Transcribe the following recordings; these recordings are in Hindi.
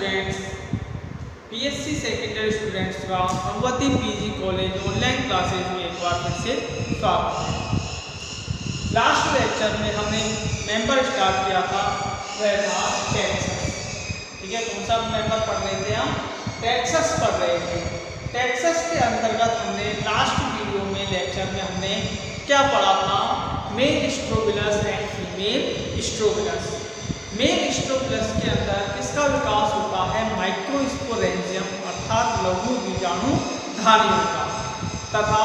स्टूडेंट्स, पीएससी सेकेंडरी स्टूडेंट्स का Bhagwati PG college online classes में एक बार फिर से स्वागत है। लास्ट लेक्चर में हमने मेंबर स्टार्ट किया था, वह था टेक्सास। ठीक है, कौन सा मेंबर पढ़ रहे थे हम? टेक्सास पढ़ रहे थे। टेक्सास के अंतर्गत हमने लास्ट वीडियो में लेक्चर में हमने क्या पढ़ा था? Male strobilus and female strobilus. Male strobilus के अंदर किसका विकास होता है? माइक्रोस्पोरेंजियम अर्थात लघु बीजाणुधारियों का, तथा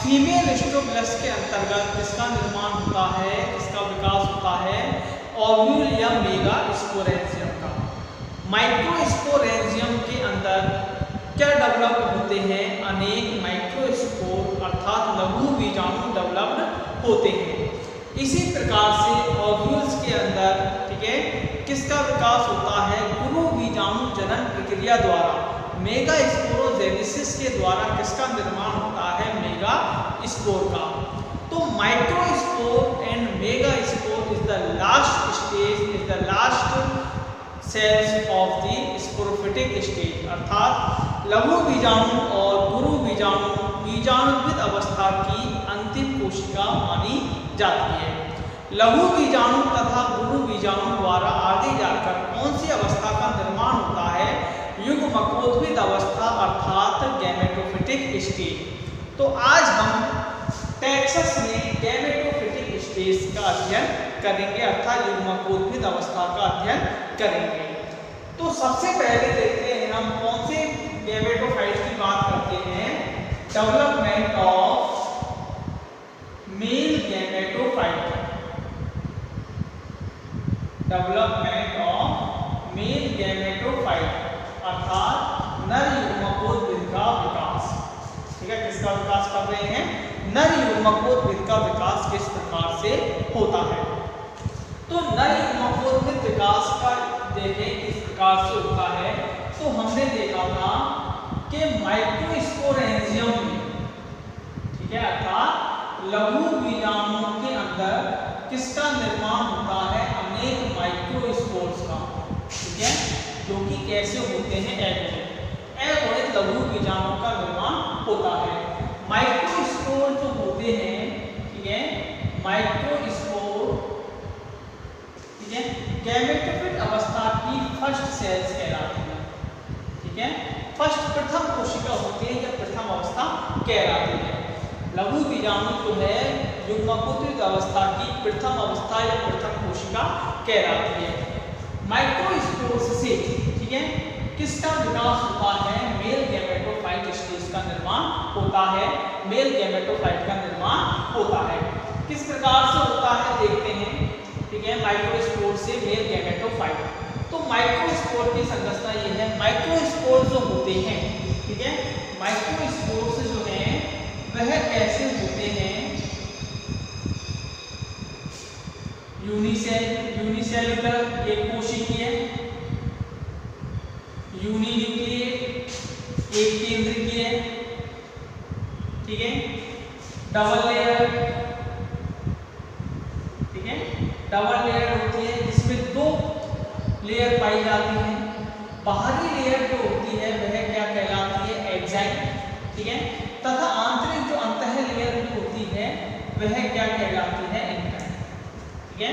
फीमेल स्ट्रोबिलस के अंतर्गत किसका निर्माण होता है, किसका विकास होता है? ओव्यूल या मेगा स्पोरेंजियम का। माइक्रोस्पोरेंजियम के अंदर क्या डेवलप होते हैं? अनेक माइक्रोस्पोर अर्थात लघु बीजाणु डेवलप्ड होते हैं। इसी प्रकार से ओव्यूल्स के अंदर, ठीक है, किसका विकास होता है? गुरु बीजाणु जनन प्रक्रिया द्वारा, मेगा स्पोरोजेनेसिस के द्वारा किसका निर्माण होता है? मेगा स्पोर का। तो microspore and megaspore is the last stage, is the last cells of the sporophytic stage, अर्थात लघु बीजाणु और गुरु बीजाणु बीजाणुविद अवस्था की अंतिम कोशिका मानी जाती है। लघु बीजाणु तथा गुरु बीजाणु द्वारा आगे जाकर कौन सी अवस्था का निर्माण होता है? युग्मकोद्भिद अवस्था अर्थात गैमेटोफिटिक स्टेज। तो आज हम टेक्सास में गैमेटोफिटिक स्टेज का अध्ययन करेंगे, अर्थात युग्मकोद्भिद अवस्था का अध्ययन करेंगे। तो सबसे पहले देखते हैं हम कौन से गैमेटोफाइट की बात करते हैं? Development of male gametophyte. Development of male gametophyte अर्थात नर युग्मकोद्भिद का विकास। ठीक है, किसका विकास कर रहे हैं? नर युग्मकोद्भिद का विकास किस प्रकार से होता है? तो नर युग्मकोद्भिद विकास का देखें किस प्रकार से होता है। तो हमने देखा था कि माइक्रोस्पोरेंजियम में, ठीक है, अर्थात लघु बीजाणुओं के अंदर किसका निर्माण होता है? अनेक माइक्रोस्पोर्स का, ठीक है, जो कि कैसे होते हैं? एगोनिक लघु बीजाणुओं का निर्माण होता है। माइक्रोस्पोर जो होते हैं, ठीक है, माइक्रोस्पोर, ठीक है, गैमेटोफिट अवस्था की फर्स्ट सेल्स कहलाती है। ठीक है, फर्स्ट प्रथम कोशिका होती है या प्रथम अवस्था कहलाती है। लघु बीजाणु जो है युग्मकोद्भिद अवस्था की प्रथम अवस्था या प्रथम कोशिका कहलाती है। माइक्रोस्पोर्स से, ठीक है, किसका विकास होता है? मेल गैमेटोफाइट स्टेज का निर्माण होता है। मेल गैमेटोफाइट का निर्माण होता है। किस प्रकार से होता है देखते हैं। ठीक है, माइक्रोस्पोर से मेल गैमेटोफाइट। तो माइक्रोस्पोर की संरचना ये है। माइक्रोस्पोर जो होते हैं, ठीक है, माइक्रोस्पोर्स जो है वह कैसे होते हैं? यूनिसेल्युलर एक कोशिकीय, यूनिन्यूक्लिएट एक केंद्रीय, ठीक है, डबल लेयर, ठीक है, डबल लेयर होती है जिसमें दो लेयर पाई जाती है। बाहरी लेयर जो होती है वह क्या कहलाती है? एक्साइन, ठीक है, तथा आंतरिक जो अंतः लेयर जो होती है वह क्या कहलाती है? इंटाइन। ठीक है,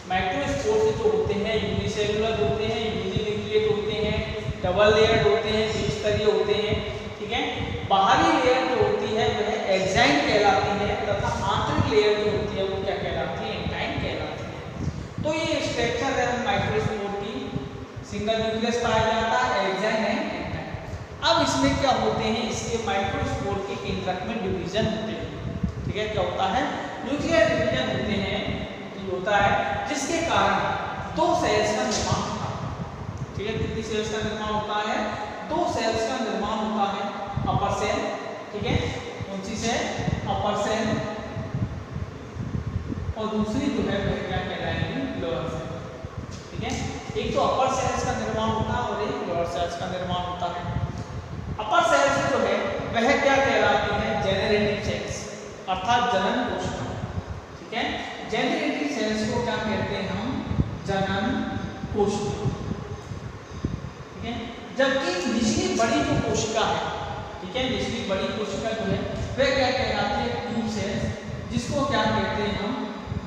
माइक्रोस्पोर्स जो होते हैं यूनिसेल्युलर होते हैं, यूनिन्यूक्लिएट होते हैं, डबल लेयर होते हैं, द्विस्तरीय होते हैं। ठीक है, बाहरी लेयर जो होती है वह एक्साइन कहलाती है तथा आंतरिक लेयर जो होती है वो क्या कहलाती है? इंटाइन कहलाती है। तो ये स्ट्रक्चर है माइक्रोस्पोर की। सिंगल न्यूक्लियस पाया जाता है, एक्साइन है, इंटाइन। अब इसमें क्या होते हैं? इसके माइक्रोस्पोर के केंद्रक में डिवीजन होते हैं। ठीक है, क्या होता है? न्यूक्लियर डिवीजन होते हैं, होता है जिसके कारण दो सेल्स का निर्माण होता है। ठीक है, कितनी सेल्स का निर्माण होता है? दो सेल्स का निर्माण होता है। अपर सेल, ठीक है, कौन सी सेल? अपर सेल, और दूसरी जो है वह क्या कहलाएगी? Lower cell. ठीक है, एक तो अपर सेल्स का निर्माण होता है और एक लोअर सेल्स का निर्माण होता है। अपर सेल्स जो है वह क्या कहलाती है? जेनरेटिव सेल्स अर्थात जनन कोशिका। ठीक है, जेनरेटिव सेल्स को क्या कहते हैं हम? जनन कोशिका। बड़ी जो कोशिका है, ठीक है, निचली बड़ी कोशिका जो है वह क्या कहलाती है? ट्यूब सेल्स, जिसको क्या कहते हैं हम?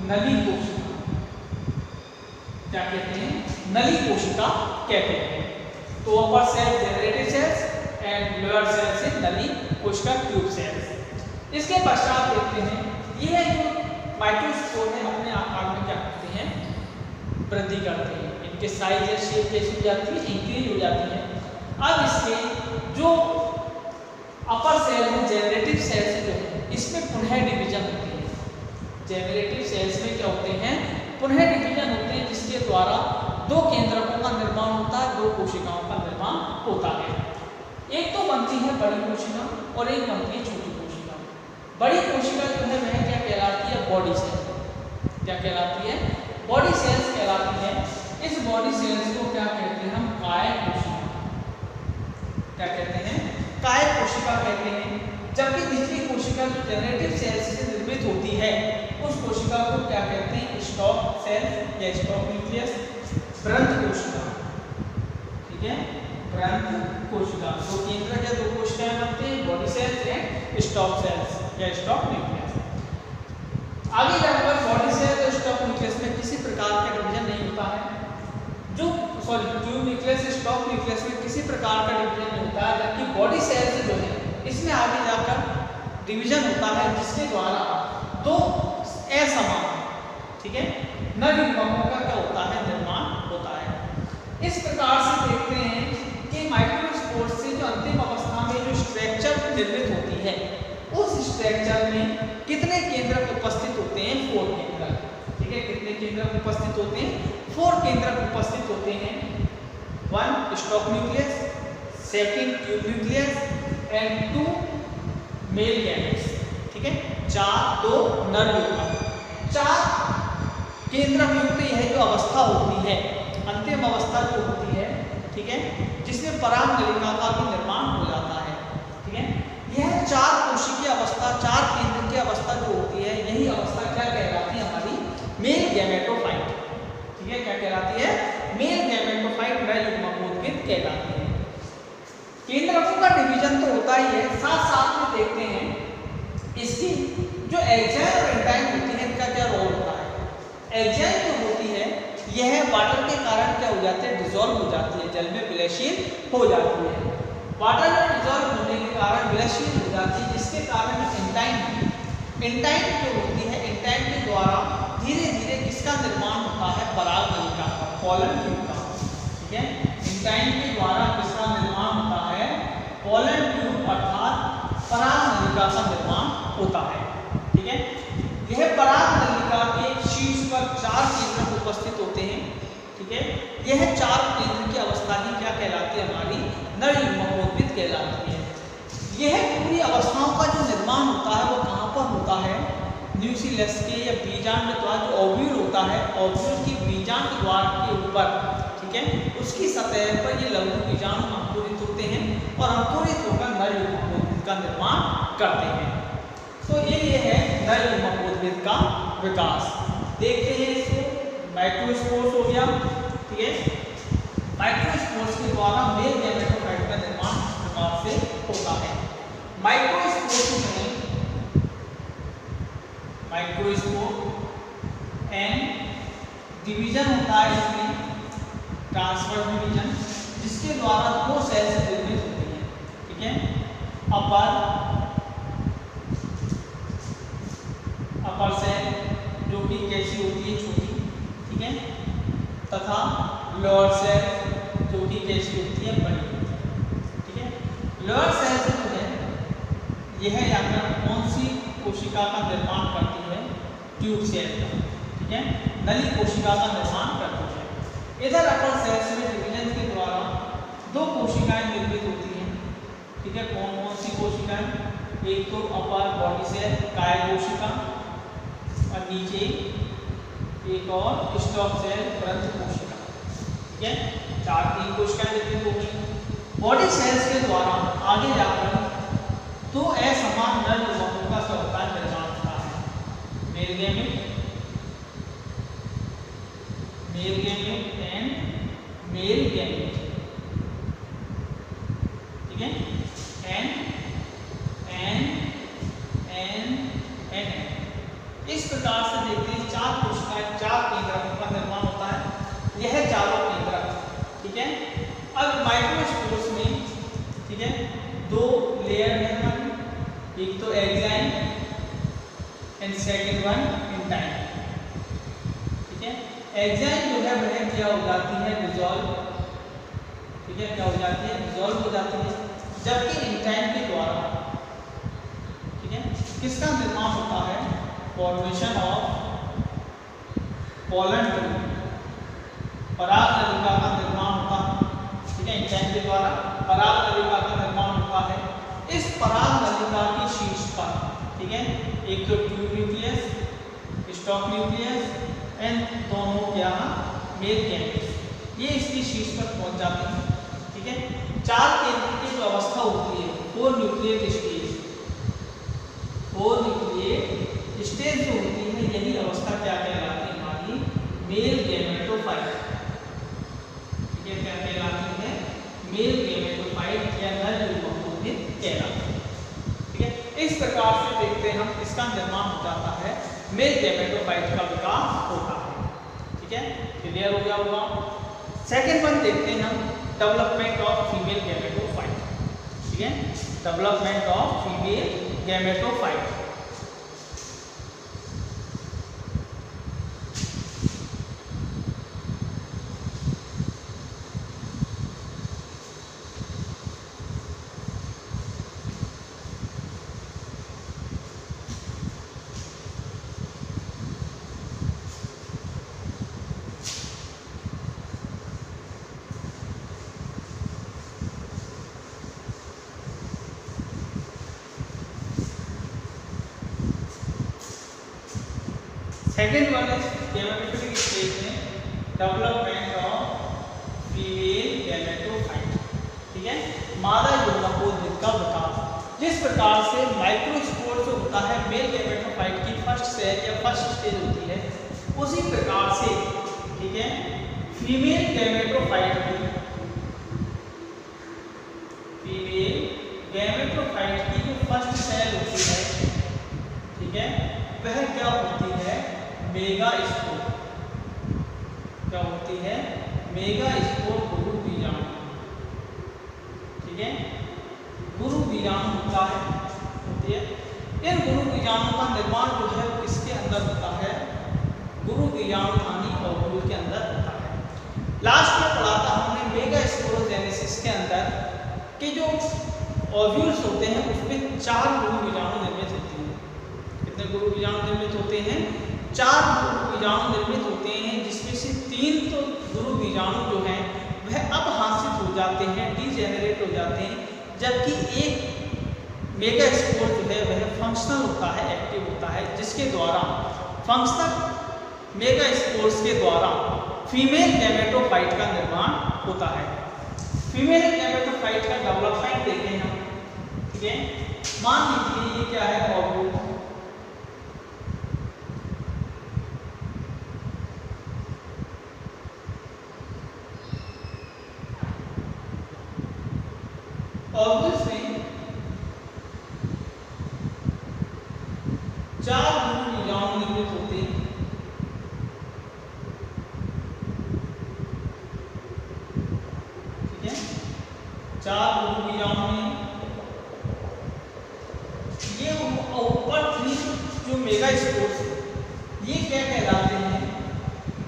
नली कोशिका। क्या कहते हैं? नली कोशिका कहते हैं। तो upper cell generative cells and lower cells is नली कोशिका ट्यूब सेल्स। इसके पश्चात देखते हैं ये जो माइक्रोस्पोर है अपने आकार में क्या करते हैं? वृद्धि करते हैं। इनके साइज या शेप कैसी हो जाती है? इंक्रीज हो जाती है। अब इसके जो अपर सेल है जनरेटिव सेल्स जो है इसमें पुनः डिवीजन होती है। जनरेटिव सेल्स में क्या होते हैं? पुनः डिवीजन होते हैं, जिसके द्वारा दो केंद्रकों का निर्माण होता है, दो कोशिकाओं का निर्माण होता है। एक तो बनती है बड़ी कोशिका और एक बनती है छोटी कोशिका। बड़ी कोशिका जो है वह क्या कहलाती है? Body cell. क्या कहलाती है? बॉडी सेल्स कहलाती है। इस बॉडी सेल्स को क्या कहते हैं हम? काय कोशिका। क्या कहते हैं? काय कोशिका कहते हैं। जबकि निचली कोशिका जो जनरेटिव सेल्स से निर्मित होती है उस कोशिका को क्या कहते हैं? स्टॉक सेल या स्टॉक न्यूक्लियस, व्रंत कोशिका। ठीक है, व्रंत कोशिका। दो केंद्रक या दो कोशिकाएं बनते हैं, body cells and stalk cells या स्टॉक न्यूक्लियस। आगे जाकर बॉडी सेल और स्टॉक न्यूक्लियस में किसी प्रकार का डिवीजन नहीं होता है। ट्यूब न्यूक्लियस, स्टॉक न्यूक्लियस में किसी प्रकार का डिवीजन नहीं होता है, जबकि बॉडी सेल्स जो है इसमें आगे जाकर डिवीजन होता है, जिसके द्वारा दो असमान, ठीक है, नर युग्मकों का क्या होता है? निर्माण होता है। इस प्रकार से देखते हैं कि माइक्रोस्पोर से जो अंतिम अवस्था में जो स्ट्रक्चर निर्मित होती है उस स्ट्रक्चर में कितने केंद्रक उपस्थित होते हैं? 4 केंद्रक। ठीक है, कितने केंद्रक उपस्थित होते हैं? 4 केंद्रक उपस्थित होते हैं। 1 stock nucleus, 2 tube nucleus and 2 male gametes. ठीक है, 2 नर युग्मक। 4 केंद्रक युक्त यह जो अवस्था होती है, अंतिम अवस्था जो होती है, ठीक है, जिसमें पराग नलिका का भी निर्माण हो जाता है। ठीक है, यह 4 कोशिकीय अवस्था, 4 केंद्र की अवस्था जो होती है, यही अवस्था क्या कहलाती है? हमारी मेल गैमेटोफाइट। ठीक है, क्या कहलाती है? मेल गैमेटोफाइट नर युग्मकोद्भिद कहलाती है। केंद्रकों का डिवीजन तो होता ही है, साथ साथ में देखते हैं इसकी जो एंजाइम और एंजाइम होती है इनका क्या रोल होता है। एंजाइम जो होती है यह वाटर के कारण क्या हो जाती है? डिसॉल्व हो जाती है, जल में विलयशील हो जाती है। वाटर में डिसॉल्व होने के कारण विलयशील हो जाती है, जिसके कारण एंजाइम जो होती है, एंजाइम के द्वारा धीरे धीरे किसका निर्माण होता है? पराग नलिका का, पोलन ट्यूब का। ठीक है, एंजाइम के द्वारा किसका निर्माण होता है? पोलन ट्यूब अर्थात पराग नलिका का निर्माण होता है। ठीक है, यह पराग नलिका के शीर्ष पर 4 केंद्रक उपस्थित होते हैं। ठीक है, यह 4 केंद्र की अवस्था ही क्या कहलाती है? हमारी नर युग्मकोद्भिद कहलाती है। यह पूरी अवस्थाओं का जो निर्माण होता है वो कहाँ पर होता है? न्यूक्लियस के या बीजांड द्वार, जो ओव्यूल होता है, ओव्यूल की बीजांड द्वार के ऊपर, ठीक है, उसकी सतह पर ये लघु बीजाणु अंकुरित होते हैं और अंकुरित होकर नर युग्मकोद्भिद का निर्माण करते हैं। तो ये है नर युग्मकोद्भिद का विकास। देखते हैं इसको। माइक्रोस्पोर्स हो गया। ठीक है, माइक्रोस्पोर्स के द्वारा मेल गैमेटोफाइट का निर्माण इस प्रकार से होता है। माइक्रोस्पोर्स में माइक्रोस्पोर एंड डिवीजन होता है, इसमें ट्रांसफर डिवीजन, जिसके द्वारा 2 सेल्स निर्मित होती हैं। ठीक है, अपर सेल जो कि कैसी होती है? छोटी। ठीक है, तथा लोअर सेल जो कि कैसी होती है? बड़ी। ठीक है, लोअर सेल जो है यह यहाँ कौन सी कोशिका का निर्माण करती है? ट्यूब सेल का। ठीक है, नली कोशिका का निर्माण करती है। इधर अपर सेल्स में डिवीजन के द्वारा 2 कोशिकाएं निर्मित होती हैं। ठीक है, कौन कौन सी कोशिकाएं? एक तो अपर बॉडी सेल काय कोशिका और नीचे एक और स्टॉक सेल व्रंत कोशिका। ठीक है, 3 कोशिकाएं निर्मित होगी। बॉडी सेल्स के द्वारा आगे जाकर 2 असमान नर युग्मकों का संतान निर्माण होता है। Male gamete and male gamete. And second one in time. ठीक है, एंजाइम जो है वह क्या हो जाती है, डिसॉल्व। ठीक है, क्या हो जाती है, डिसॉल्व हो जाती है, जबकि एंजाइम के द्वारा, ठीक है, किसका निर्माण होता है, फॉर्मेशन ऑफ पोलन ट्यूब, पराग नलिका का निर्माण होता है। ठीक है, एंजाइम के द्वारा पराग नलिका का निर्माण होता है। इस पराग नलिका के शीर्ष पर, ठीक है, एक तो tube nucleus, stock nucleus and दोनों क्या, मेल गैमेट्स, ये इसकी शीर्ष पर पहुंच जाते हैं। ठीक है, चार केंद्र की जो अवस्था होती है, four nucleate stage, four nucleate stage जो होती है, यही अवस्था क्या कहलाती है, हमारी मेल गैमेटोफाइट। ठीक है, क्या कहलाती है, मेल गैमेटोफाइट या नर युग्मकोद्भिद कहलाती है। ठीक है, इस प्रकार से देखते हैं हम, इसका निर्माण हो जाता है, मेल गैमेटोफाइट का विकास होता है। ठीक है, क्लियर हो गया होगा। सेकंड वन देखते हैं हम, डेवलपमेंट ऑफ फीमेल गैमेटोफाइट। ठीक है, development of female gametophyte. Second one is gametophytic stage में डेवलपमेंट ऑफ फीमेल गैमेटोफाइट। ठीक है, मादा युग्मकोद्भिद का विकास। जिस प्रकार से माइक्रोस्पोर जो होता है मेल गैमेटोफाइट की फर्स्ट सेल या फर्स्ट स्टेज होती है, उसी प्रकार से, ठीक है, फीमेल गैमेटोफाइट की, फीमेल गैमेटोफाइट की जो फर्स्ट सेल होती है, ठीक है, वह क्या होती है, मेगास्पोर। क्या होती है, मेगास्पोर गुरु बीजाणु। ठीक है, गुरु बीजाणु होता है, होती है। इन गुरु बीजाणु का निर्माण जो है वो किसके अंदर होता है, गुरु बीजाणुधानी ओव्यूल के अंदर होता है। लास्ट में पढ़ा था हमने मेगास्पोरोजेनेसिस के अंदर कि जो ओव्यूल्स होते हैं उसमें 4 गुरु बीजाणु निर्मित होती हैं। कितने गुरु बीजाणु निर्मित होते हैं, 4 गुरु बीजाणु निर्मित होते हैं, जिसमें से 3 तो गुरु बीजाणु जो हैं वह अपहासित हो जाते हैं, डीजेनरेट हो जाते हैं, जबकि एक मेगास्पोर जो है वह फंक्शनल होता है, एक्टिव होता है, जिसके द्वारा फंक्शनल मेगास्पोर्स के द्वारा फीमेल गैमेटोफाइट का निर्माण होता है। फीमेल गैमेटोफाइट का डेवलपमेंट देखते हैं हम। ठीक है, मान लीजिए ये क्या है, ओव्यूल। ओव्यूल्स में 4 गुरु बीजाणु निर्मित होते हैं। ठीक है, 4 गुरु बीजाणु में ये ऊपर 3 जो मेगास्पोर्स ये क्या कहलाते हैं,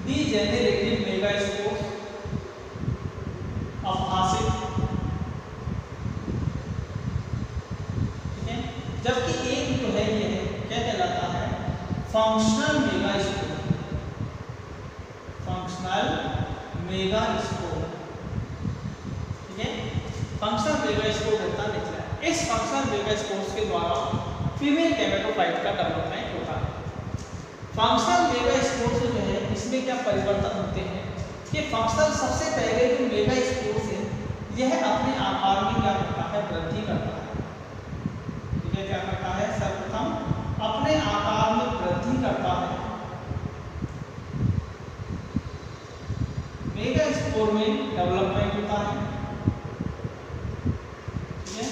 डीजेनरेटिव मेगास्पोर्स, अपहासित। जबकि एक जो है ये क्या कहलाता है, फंक्शनल मेगास्पोर, फंक्शनल मेगास्पोर। ठीक है, फंक्शनल मेगास्पोर होता निकला है। इस फंक्शनल मेगास्पोर्स के द्वारा फीमेल गैमेटोफाइट का डेवलपमेंट होता है। फंक्शनल मेगास्पोर्स जो है इसमें क्या परिवर्तन होते हैं कि फंक्शनल सबसे पहले जो मेगास्पोर्स है यह अपने आकार में क्या करता है, वृद्धि करता है। क्या करता है, सर्वप्रथम अपने आकार में वृद्धि करता है। मेगास्पोर में डेवलपमेंट होता है। ठीक है,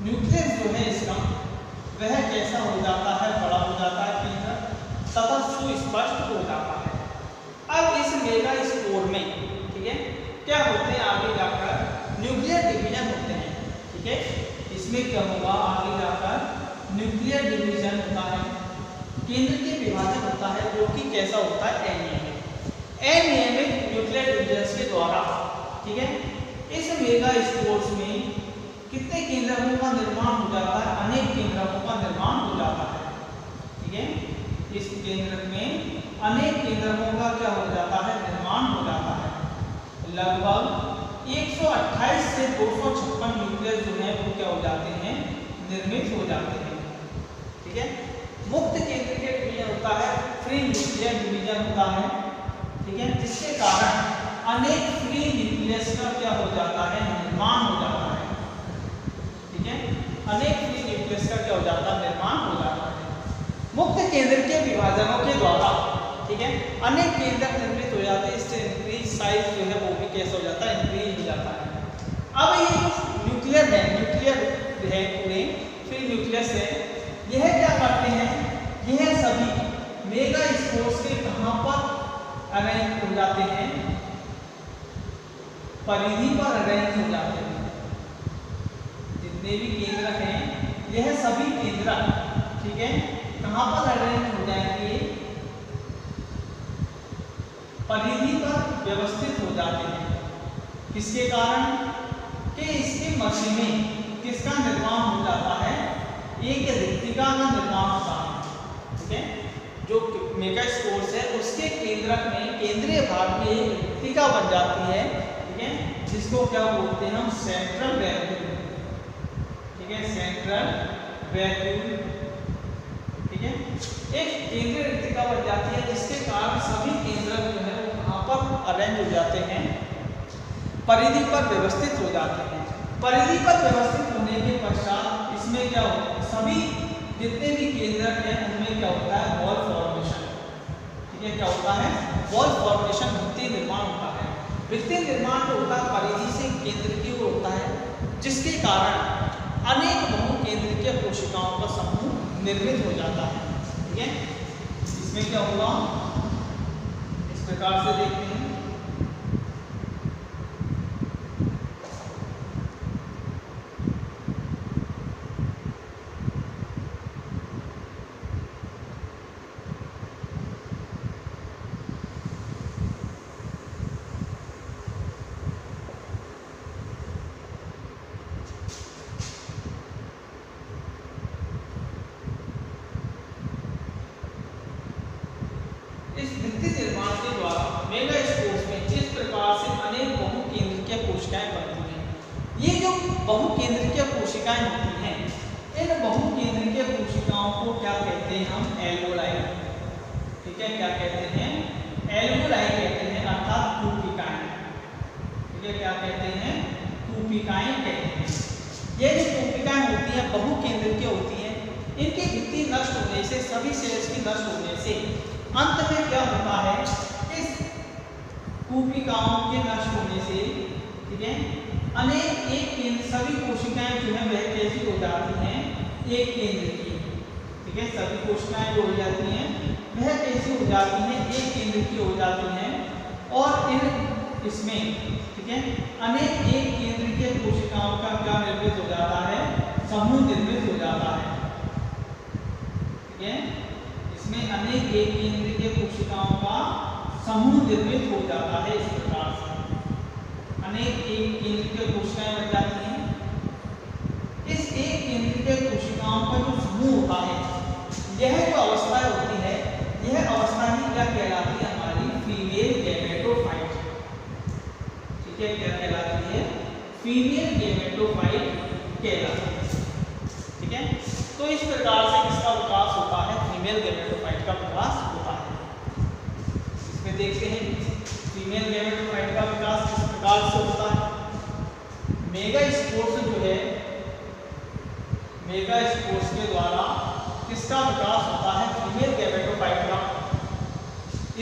न्यूक्लियस जो है इसका वह कैसा हो जाता है, बड़ा हो जाता है केंद्र तथा सुस्पष्ट हो जाता है। अब इस मेगा स्पोर में, ठीक है, क्या होते हैं आगे जाकर न्यूक्लियर डिवीजन होते हैं, ठीक है। इसमें क्या होगा आगे जाकर न्यूक्लियर डिवीजन होता है, केंद्र के विभाजन होता है, जो कि कैसा होता है अनियमित न्यूक्लियर डिवीजन के द्वारा, ठीक है। इस मेगा स्पोर्स में कितने केंद्रकों का निर्माण हो जाता है, अनेक केंद्रकों का निर्माण हो जाता है, ठीक है। इस केंद्रक में अनेक केंद्रकों का क्या हो जाता है, निर्माण हो जाता है। लगभग 128 से 256 न्यूक्लियस जो है वो क्या हो जाते हैं, निर्मित हो जाते हैं, ठीक है। मुक्त केंद्र के डिवीजन होता है, फ्री न्यूक्लियर डिवीजन होता है, ठीक है, जिसके कारण अनेक फ्री न्यूक्लियस का क्या हो जाता है, निर्माण हो जाता है, ठीक है। अनेक फ्री न्यूक्लियस का क्या हो जाता है, निर्माण हो जाता है। मुक्त केंद्र के विभाजनों के द्वारा, ठीक है, अनेक केंद्रक निर्मित हो जाते हैं, इससे इंक्रीज साइज जो है वो भी कैसा हो जाता है, इंक्रीज हो जाता है। अब ये जो न्यूक्लियर है पूरे फ्री न्यूक्लियस है, यह क्या करते हैं, यह सभी मेगा स्पोर्स के कहां पर अरेंज हो जाते हैं, परिधि पर अरेंज हो जाते हैं। जितने भी केंद्रक हैं यह सभी केंद्रक, ठीक है, कहां पर अरेंज हो जाएंगे, परिधि पर व्यवस्थित हो जाते हैं। किसके कारण कि इसके मध्य में किसका निर्माण हो जाता है, एक रिक्तिका का निर्माण होता है, ठीक है। जो मेगा स्पोर्स है उसके केंद्रक में, केंद्रीय भाग में एक रिक्तिका बन जाती है, ठीक है, जिसको क्या बोलते हैं हम, सेंट्रल वैक्यूल, ठीक है, सेंट्रल वैक्यूल, ठीक है। एक केंद्रीय रिक्तिका बन जाती है जिसके कारण सभी केंद्रक जो है वहां पर अरेंज हो जाते हैं, परिधि पर व्यवस्थित हो जाते हैं। परिधि पर व्यवस्थित होने के पश्चात इसमें क्या होता है, सभी जितने भी केंद्रक हैं उनमें क्या होता है, बॉल फॉर्मेशन, ठीक है, क्या होता है, बॉल फॉर्मेशन, वृत्तीय निर्माण होता है। वृत्तीय निर्माण जो होता है परिधि से केंद्र की ओर होता है, जिसके कारण अनेक बहुकेंद्रीय कोशिकाओं का समूह निर्मित हो जाता है, ठीक है। इसमें क्या होगा, इस प्रकार से देखते हैं। इस वृत्तीय निर्माण के द्वारा मेगा स्पोर्स में जिस प्रकार से अनेक बहुकेंद्रीय कोशिकाएं बनती हैं, ये जो बहुकेंद्रीय कोशिकाएं होती हैं, इन बहुकेंद्रीय कोशिकाओं को क्या कहते हैं हम, एल्वोलाई, ठीक है, क्या कहते हैं, एल्वोलाई कहते हैं, अर्थात कूपिकाएं, ठीक है, क्या कहते हैं, कूपिकाएं कहते हैं। ये जो कूपिकाएं होती हैं बहुकेंद्रीय होती हैं, इनकी भित्ति नष्ट होने से, सभी सेल्स की नष्ट होने से अंत में क्या होता है, इस कूपिकाओं के नष्ट होने से, ठीक है, अनेक एक केंद्र, सभी कोशिकाएं जो है वह कैसी हो जाती हैं, एक केंद्र की, ठीक है, सभी कोशिकाएं जो हो जाती हैं वह कैसी हो जाती हैं, एक केंद्र की हो जाती हैं, और इन इसमें, ठीक है, अनेक एक केंद्र के कोशिकाओं का क्या निर्मित हो जाता है, समूह निर्मित हो जाता है, ठीक है। इसमें अनेक एक केंद्रीय कोशिकाओं का समूह निर्मित हो जाता है। इस प्रकार से अनेक एक केंद्रीय कोशिकाएं बन जाती हैं। इस एक केंद्रीय कोशिकाओं का जो समूह होता है, यह जो अवस्था होती है, यह अवस्था ही क्या कहलाती है, हमारी फीमेल गैमेटोफाइट, ठीक है, क्या कहलाती है, फीमेल गैमेटोफाइट कहलाती है, ठीक है। तो इस प्रकार से किसका विकास होता है, फीमेल गैमेटोफाइट का विकास होता है। इसमें देखते हैं फीमेल गैमेटोफाइट का विकास किस प्रकार से होता है। मेगा स्पोर्स जो है, मेगा स्पोर्स के द्वारा किसका विकास होता है, फीमेल गैमेटोफाइट का।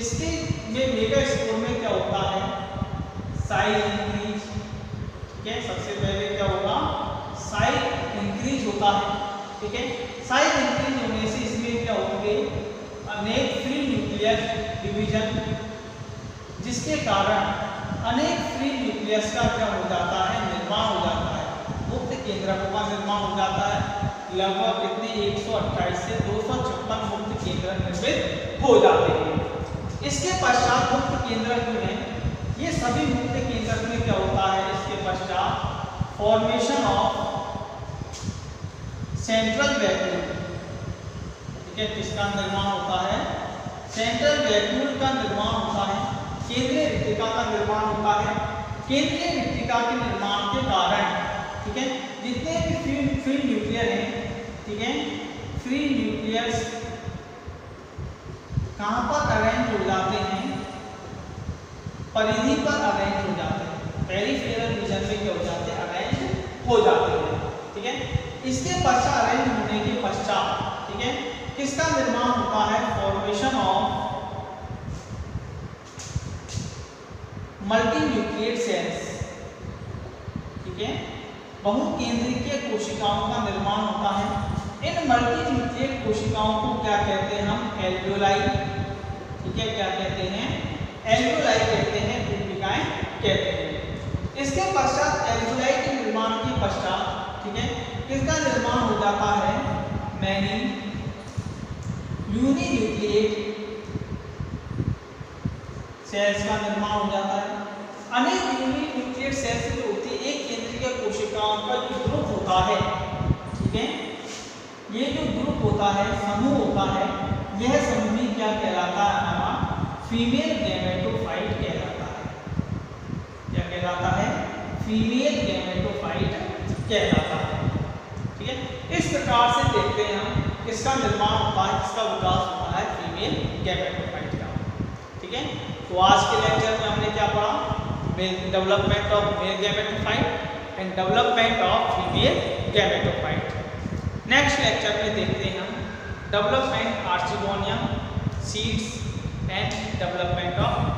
इसके में मेगा स्पोर में क्या होता है, साइज इंक्रीज, ठीक है, सबसे पहले क्या होगा, साइज इंक्रीज होता है, ठीक है, साइज इंक्रीज होने से इसमें क्या होंगे, अनेक फ्री न्यूक्लियस डिवीजन, जिसके कारण अनेक फ्री न्यूक्लियस का क्या हो जाता है, निर्माण हो जाता है, मुक्त केंद्रकों का निर्माण हो जाता है। लगभग कितने 128 से 256 मुक्त केंद्रक निर्मित हो जाते हैं। इसके पश्चात मुक्त केंद्रक जो है, ये सभी मुक्त केंद्रक में क्या होता है, इसके पश्चात फॉर्मेशन ऑफ सेंट्रल वैक्यूल, ठीक है, किसका निर्माण होता है, सेंट्रल वैक्यूल का निर्माण होता है, केंद्रीय रिक्तिका का निर्माण होता है। केंद्रीय रिक्तिका के निर्माण के कारण, ठीक है, जितने भी फ्री न्यूक्लियर हैं, ठीक है, फ्री न्यूक्लियस कहाँ पर अरेंज हो जाते हैं, परिधि पर अरेंज हो जाते हैं, पेरिफेरल रीजन में क्या हो जाते हैं, अरेंज हो जाते हैं, ठीक है। इसके पश्चात अरेंज होने के पश्चात, ठीक है, किसका निर्माण होता है, formation of multi nucleate cells, ठीक है, बहुकेंद्रीय कोशिकाओं का निर्माण होता है। इन मल्टी न्यूक्लिएट कोशिकाओं को क्या कहते हैं, हम एल्वियोलाई, ठीक है, क्या कहते हैं, एल्वियोलाई कहते हैं, कोशिकाएं कहते हैं। इसके पश्चात एल्वियोलाई के निर्माण के पश्चात, ठीक है, किसका निर्माण हो जाता है, मैनी यूनिन्यूक्लिएट सेल्स का निर्माण हो जाता है। अनेक यूनिन्यूक्लिएट सेल्स जो होती है, एक केंद्रीय कोशिकाओं का जो ग्रुप होता है, ठीक है, ये जो ग्रुप होता है, समूह होता है, यह समूह ही क्या कहलाता है, हमारा फीमेल गैमेटोफाइट कहलाता है। क्या कहलाता है, फीमेल गैमेटोफाइट कहलाता है, ठीक है। इस प्रकार से देखते हैं हम किसका निर्माण होता है, किसका विकास होता है, फीमेल गैमेटोफाइट का, ठीक है। तो आज के लेक्चर में हमने क्या पढ़ा, development of male gametophyte and development of female gametophyte. Next lecture में देखते हैं हम development archegonium seeds and development of